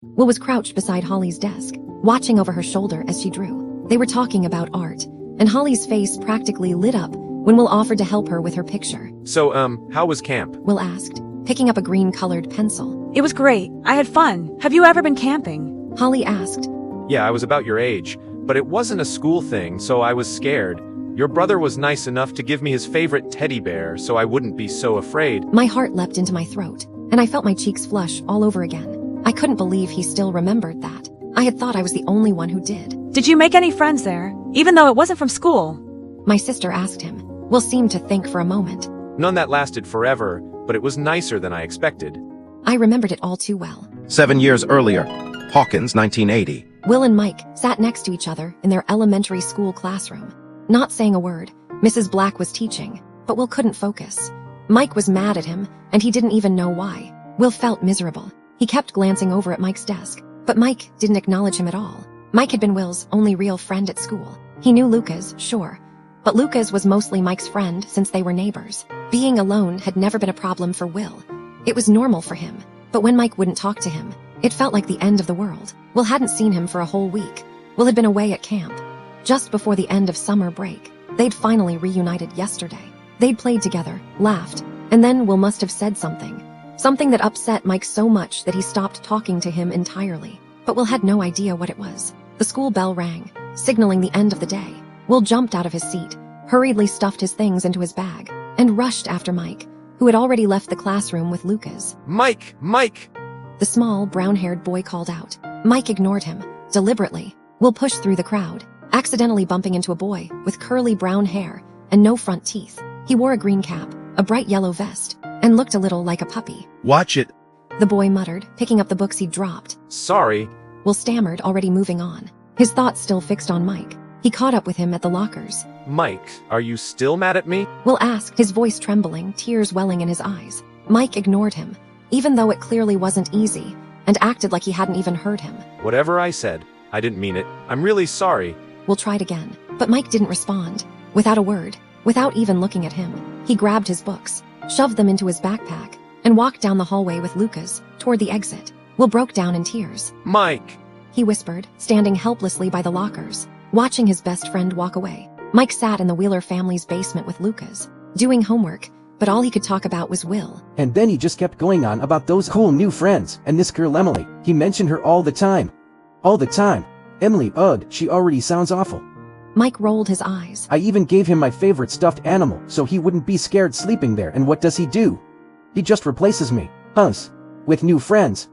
Will was crouched beside Holly's desk, watching over her shoulder as she drew. They were talking about art, and Holly's face practically lit up when Will offered to help her with her picture. So, how was camp? Will asked, picking up a green-colored pencil. It was great. I had fun. Have you ever been camping? Holly asked. Yeah, I was about your age, but it wasn't a school thing, so I was scared. Your brother was nice enough to give me his favorite teddy bear, so I wouldn't be so afraid. My heart leapt into my throat, and I felt my cheeks flush all over again. I couldn't believe he still remembered that. I had thought I was the only one who did. Did you make any friends there, even though it wasn't from school? My sister asked him. Will seemed to think for a moment. None that lasted forever, but it was nicer than I expected. I remembered it all too well. 7 years earlier, Hawkins, 1980. Will and Mike sat next to each other in their elementary school classroom. Not saying a word, Mrs. Black was teaching, but Will couldn't focus. Mike was mad at him, and he didn't even know why. Will felt miserable. He kept glancing over at Mike's desk, but Mike didn't acknowledge him at all. Mike had been Will's only real friend at school. He knew Lucas, sure, but Lucas was mostly Mike's friend since they were neighbors. Being alone had never been a problem for Will. It was normal for him, but when Mike wouldn't talk to him, it felt like the end of the world. Will hadn't seen him for a whole week. Will had been away at camp. Just before the end of summer break, they'd finally reunited yesterday. They'd played together, laughed, and then Will must have said something. Something that upset Mike so much that he stopped talking to him entirely. But Will had no idea what it was. The school bell rang, signaling the end of the day. Will jumped out of his seat, hurriedly stuffed his things into his bag, and rushed after Mike, who had already left the classroom with Lucas. Mike! Mike! The small, brown-haired boy called out. Mike ignored him, deliberately. Will pushed through the crowd, accidentally bumping into a boy with curly brown hair and no front teeth. He wore a green cap, a bright yellow vest, and looked a little like a puppy. Watch it. The boy muttered, picking up the books he'd dropped. Sorry. Will stammered, already moving on. His thoughts still fixed on Mike. He caught up with him at the lockers. Mike, are you still mad at me? Will asked, his voice trembling, tears welling in his eyes. Mike ignored him, even though it clearly wasn't easy, and acted like he hadn't even heard him. Whatever I said, I didn't mean it. I'm really sorry. Will tried again, but Mike didn't respond. Without a word, without even looking at him, he grabbed his books, shoved them into his backpack, and walked down the hallway with Lucas, toward the exit. Will broke down in tears. Mike! He whispered, standing helplessly by the lockers, watching his best friend walk away. Mike sat in the Wheeler family's basement with Lucas, doing homework, but all he could talk about was Will. And then he just kept going on about those cool new friends, and this girl Emily. He mentioned her all the time. All the time. Emily, ugh, she already sounds awful. Mike rolled his eyes. I even gave him my favorite stuffed animal, so he wouldn't be scared sleeping there, and what does he do? He just replaces me. Us. With new friends.